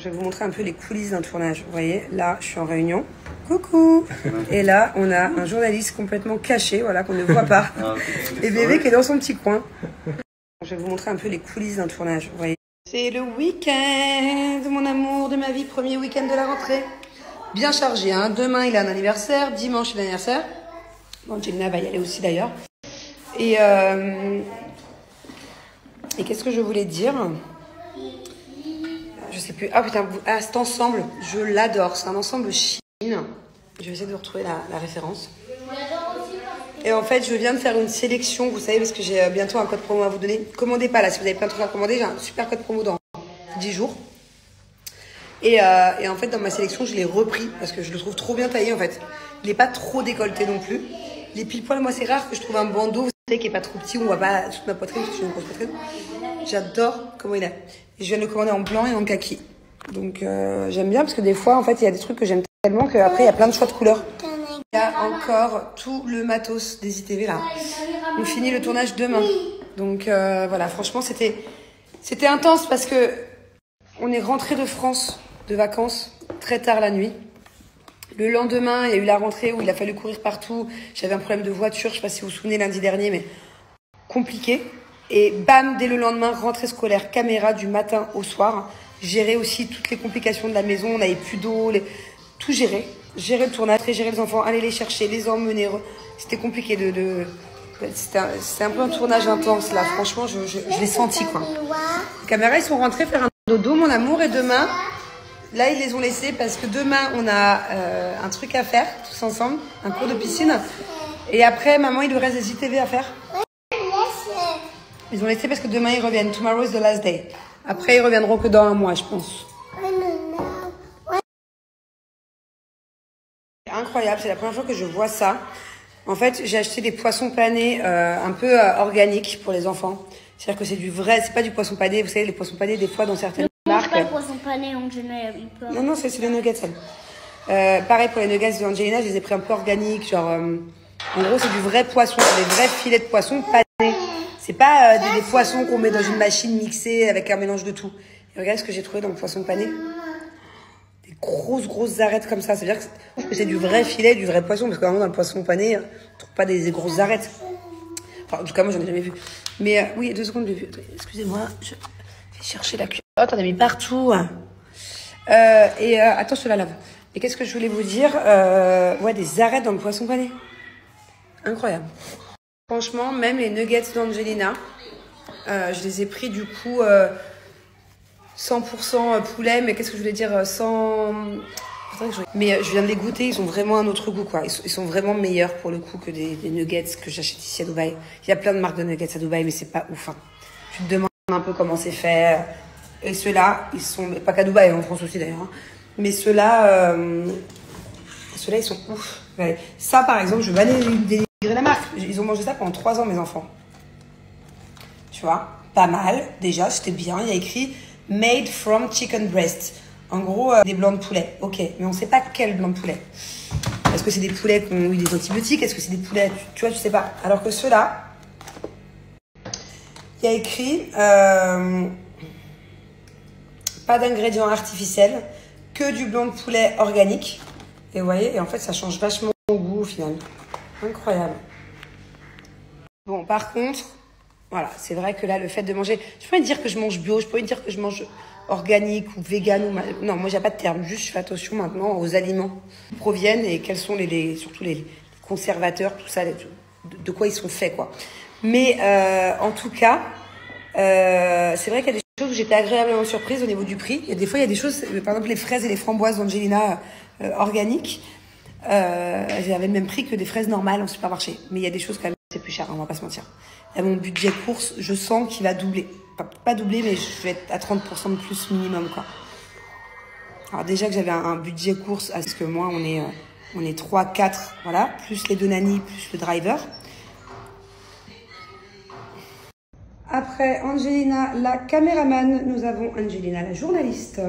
Je vais vous montrer un peu les coulisses d'un tournage. Vous voyez, là, je suis en réunion. Coucou. Et là, on a un journaliste complètement caché, voilà, qu'on ne voit pas. Et bébé qui est dans son petit coin. Je vais vous montrer un peu les coulisses d'un tournage. Vous voyez. C'est le week-end, mon amour de ma vie, premier week-end de la rentrée. Bien chargé, hein. Demain, il a un anniversaire. Dimanche, il a un anniversaire. Bon, Angelina va y aller aussi, d'ailleurs. Et qu'est-ce que je voulais dire? Je sais plus. Ah putain, cet ensemble, je l'adore. C'est un ensemble Chine. Je vais essayer de retrouver la référence. Et en fait, je viens de faire une sélection, vous savez, parce que j'ai bientôt un code promo à vous donner. Commandez pas là, si vous avez plein de trucs à commander, j'ai un super code promo dans 10 jours. Et en fait, dans ma sélection, je l'ai repris parce que je le trouve trop bien taillé en fait. Il n'est pas trop décolleté non plus. Les pile-poils, moi, c'est rare que je trouve un bandeau, vous savez, qui est pas trop petit, où on voit pas toute ma poitrine, parce que j'ai une grosse poitrine. J'adore comment il est. Et je viens de le commander en blanc et en kaki. Donc, j'aime bien parce que des fois, en fait, il y a des trucs que j'aime tellement qu'après, il y a plein de choix de couleurs. Il y a encore tout le matos des ITV là. On finit le tournage demain. Donc, voilà, franchement, c'était intense parce que on est rentré de France de vacances très tard la nuit. Le lendemain, il y a eu la rentrée où il a fallu courir partout. J'avais un problème de voiture, je sais pas si vous vous souvenez lundi dernier, mais compliqué. Et bam, dès le lendemain, rentrée scolaire, caméra du matin au soir. Gérer aussi toutes les complications de la maison, on n'avait plus d'eau, tout gérer. Gérer le tournage, gérer les enfants, aller les chercher, les emmener. C'était compliqué c'était un peu un tournage intense là, franchement, je l'ai senti quoi. Les caméras, ils sont rentrés faire un dodo, mon amour, et demain... Là, ils les ont laissés parce que demain, on a un truc à faire, tous ensemble, un cours de piscine. Et après, maman, il nous reste des ITV à faire. Ils ont laissé parce que demain, ils reviennent. Tomorrow is the last day. Après, ils reviendront que dans un mois, je pense. C'est incroyable, c'est la première fois que je vois ça. En fait, j'ai acheté des poissons panés un peu organiques pour les enfants. C'est-à-dire que c'est du vrai, c'est pas du poisson pané. Vous savez, les poissons panés, des fois, dans certaines marques... pas le poisson pané, Angelina. Non, c'est les nuggets, elle. Pareil pour les nuggets de Angelina, je les ai pris un peu organiques. Genre, en gros, c'est du vrai poisson, c'est des vrais filets de poisson panés. C'est pas des poissons qu'on met dans une machine mixée avec un mélange de tout. Et regardez ce que j'ai trouvé dans le poisson pané. Des grosses arêtes comme ça. C'est-à-dire que c'est du vrai filet, du vrai poisson. Parce que vraiment, dans le poisson pané, on ne trouve pas des grosses arêtes. Enfin, en tout cas, moi, j'en ai jamais vu. Mais oui, 2 secondes, j'ai vu. Excusez-moi, je vais chercher la cuillère. Oh, t'en as mis partout. Attends, je te la lave. Et qu'est-ce que je voulais vous dire? Ouais, des arêtes dans le poisson pané. Incroyable. Franchement, même les nuggets d'Angelina, je les ai pris du coup 100% poulet, mais qu'est-ce que je voulais dire? Mais je viens de les goûter, ils ont vraiment un autre goût, quoi. Ils sont vraiment meilleurs pour le coup que des nuggets que j'achète ici à Dubaï. Il y a plein de marques de nuggets à Dubaï, mais c'est pas ouf. Hein. Tu te demandes un peu comment c'est fait. Et ceux-là, ils sont pas qu'à Dubaï, en France aussi d'ailleurs. Hein. Mais ceux-là, ils sont ouf. Ouais. Ça, par exemple, je vais aller dénigrer la marque. Ils ont mangé ça pendant 3 ans, mes enfants. Tu vois, pas mal. Déjà, c'était bien. Il y a écrit Made from chicken breast. En gros, des blancs de poulet. Ok, mais on sait pas quel blanc de poulet. Est-ce que c'est des poulets qui ont eu des antibiotiques? Est-ce que c'est des poulets, tu vois, tu sais pas. Alors que ceux-là, il y a écrit pas d'ingrédients artificiels, que du blanc de poulet organique. Et vous voyez, et en fait, ça change vachement au goût au final. Incroyable. Bon, par contre, voilà, c'est vrai que là, le fait de manger... Je peux pas dire que je mange bio, je peux pas dire que je mange organique ou vegan. Non, moi, j'ai pas de terme. Juste, je fais attention maintenant aux aliments qui proviennent et quels sont surtout les conservateurs, tout ça, de quoi ils sont faits, quoi. Mais en tout cas, c'est vrai qu'il y a des choses où j'étais agréablement surprise au niveau du prix. Des fois, il y a des choses, par exemple, les fraises et les framboises d'Angelina organiques, elles avaient le même prix que des fraises normales en supermarché. Mais il y a des choses quand même, c'est plus cher, on va pas se mentir. Là, mon budget course, je sens qu'il va doubler. Enfin, pas doubler, mais je vais être à 30% de plus minimum, quoi. Alors déjà que j'avais un budget course, parce que moi, on est 3, 4, voilà, plus les 2 nannies, plus le driver. Après Angelina, la caméraman, nous avons Angelina, la journaliste.